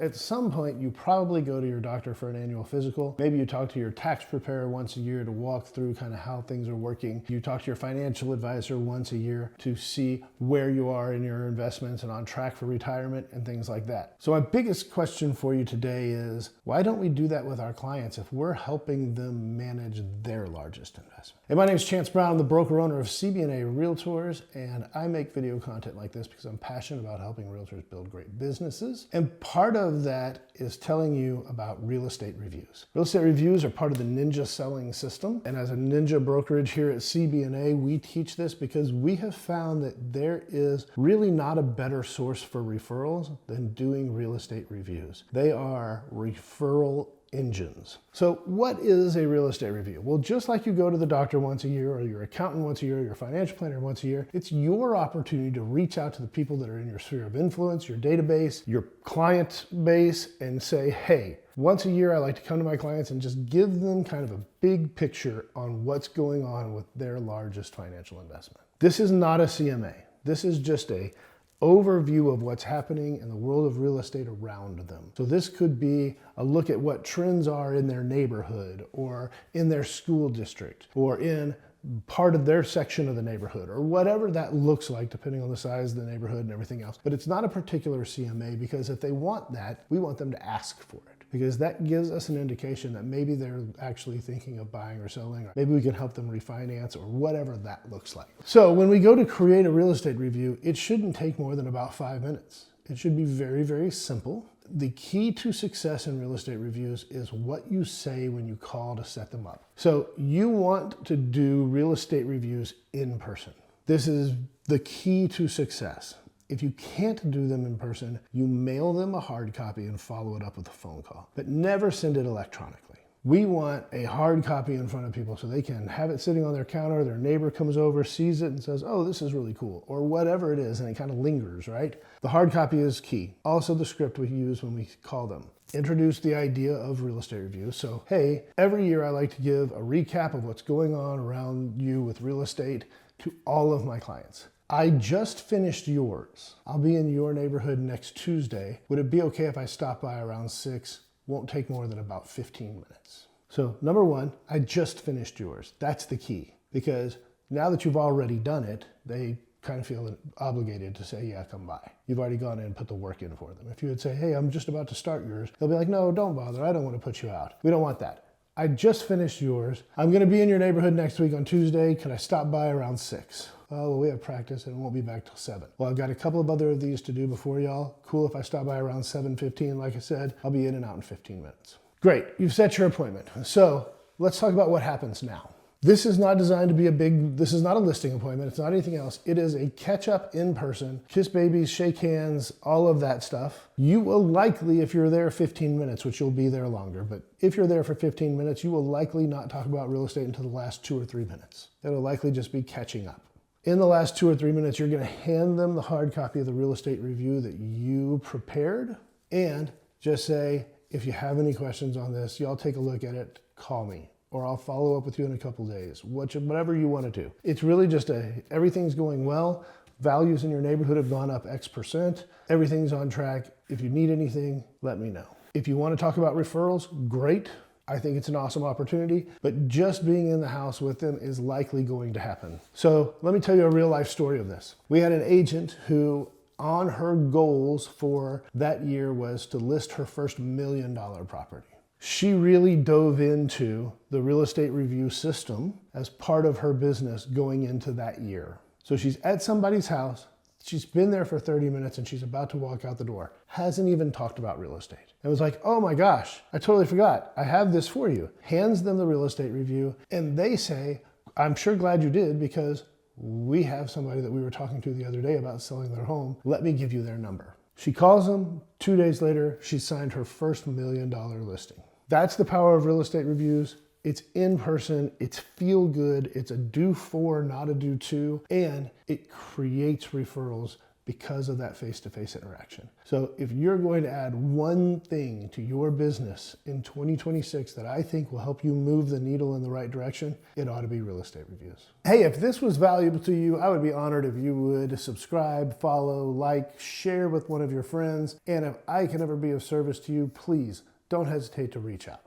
at some point, you probably go to your doctor for an annual physical. Maybe you talk to your tax preparer once a year to walk through kind of how things are working. You talk to your financial advisor once a year to see where you are in your investments and on track for retirement and things like that. So my biggest question for you today is, why don't we do that with our clients if we're helping them manage their largest investment? Hey, my name is Chance Brown, the broker owner of CB&A Realtors, and I make video content like this because I'm passionate about helping realtors build great businesses. And part of that is telling you about real estate reviews. Real estate reviews are part of the ninja selling system. And as a ninja brokerage here at CB&A, we teach this because we have found that there is really not a better source for referrals than doing real estate reviews. They are referral engines. So what is a real estate review? Well, just like you go to the doctor once a year or your accountant once a year, or your financial planner once a year, it's your opportunity to reach out to the people that are in your sphere of influence, your database, your client base, and say, hey, once a year I like to come to my clients and just give them kind of a big picture on what's going on with their largest financial investment. This is not a CMA. This is just a overview of what's happening in the world of real estate around them. So this could be a look at what trends are in their neighborhood or in their school district or in part of their section of the neighborhood or whatever that looks like depending on the size of the neighborhood and everything else. But it's not a particular CMA because if they want that, we want them to ask for it, because that gives us an indication that maybe they're actually thinking of buying or selling, or maybe we can help them refinance or whatever that looks like. So when we go to create a real estate review, it shouldn't take more than about 5 minutes. It should be very, very simple. The key to success in real estate reviews is what you say when you call to set them up. So you want to do real estate reviews in person. This is the key to success. If you can't do them in person, you mail them a hard copy and follow it up with a phone call, but never send it electronically. We want a hard copy in front of people so they can have it sitting on their counter, their neighbor comes over, sees it and says, oh, this is really cool, or whatever it is, and it kind of lingers, right? The hard copy is key. Also the script we use when we call them. Introduce the idea of real estate reviews. So, hey, every year I like to give a recap of what's going on around you with real estate to all of my clients. I just finished yours. I'll be in your neighborhood next Tuesday. Would it be okay if I stop by around 6? Won't take more than about 15 minutes. So number one, I just finished yours. That's the key, because now that you've already done it, they kind of feel obligated to say, yeah, come by. You've already gone in and put the work in for them. If you would say, hey, I'm just about to start yours, they'll be like, no, don't bother. I don't want to put you out. We don't want that. I just finished yours. I'm going to be in your neighborhood next week on Tuesday. Can I stop by around 6? Oh, well, we have practice and won't be back till 7. Well, I've got a couple of other of these to do before y'all. Cool if I stop by around 7:15. Like I said, I'll be in and out in 15 minutes. Great, you've set your appointment. So let's talk about what happens now. This is not designed to be this is not a listing appointment. It's not anything else. It is a catch up in person, kiss babies, shake hands, all of that stuff. You will likely, if you're there 15 minutes, which you'll be there longer, but if you're there for 15 minutes, you will likely not talk about real estate until the last 2 or 3 minutes. It'll likely just be catching up. In the last 2 or 3 minutes, you're going to hand them the hard copy of the real estate review that you prepared and just say, if you have any questions on this, y'all take a look at it, call me, or I'll follow up with you in a couple days, whatever you want to do. It's really just everything's going well. Values in your neighborhood have gone up X%. Everything's on track. If you need anything, let me know. If you want to talk about referrals, great. I think it's an awesome opportunity, but just being in the house with them is likely going to happen. So let me tell you a real life story of this. We had an agent who on her goals for that year was to list her first $1 million property. She really dove into the real estate review system as part of her business going into that year. So she's at somebody's house. She's been there for 30 minutes and she's about to walk out the door. Hasn't even talked about real estate. It was like, oh my gosh, I totally forgot. I have this for you. Hands them the real estate review and they say, I'm sure glad you did because we have somebody that we were talking to the other day about selling their home. Let me give you their number. She calls them. 2 days later, she signed her first $1 million listing. That's the power of real estate reviews. It's in person, it's feel good, it's a do for, not a do to, and it creates referrals because of that face-to-face interaction. So if you're going to add one thing to your business in 2026 that I think will help you move the needle in the right direction, it ought to be real estate reviews. Hey, if this was valuable to you, I would be honored if you would subscribe, follow, like, share with one of your friends. And if I can ever be of service to you, please don't hesitate to reach out.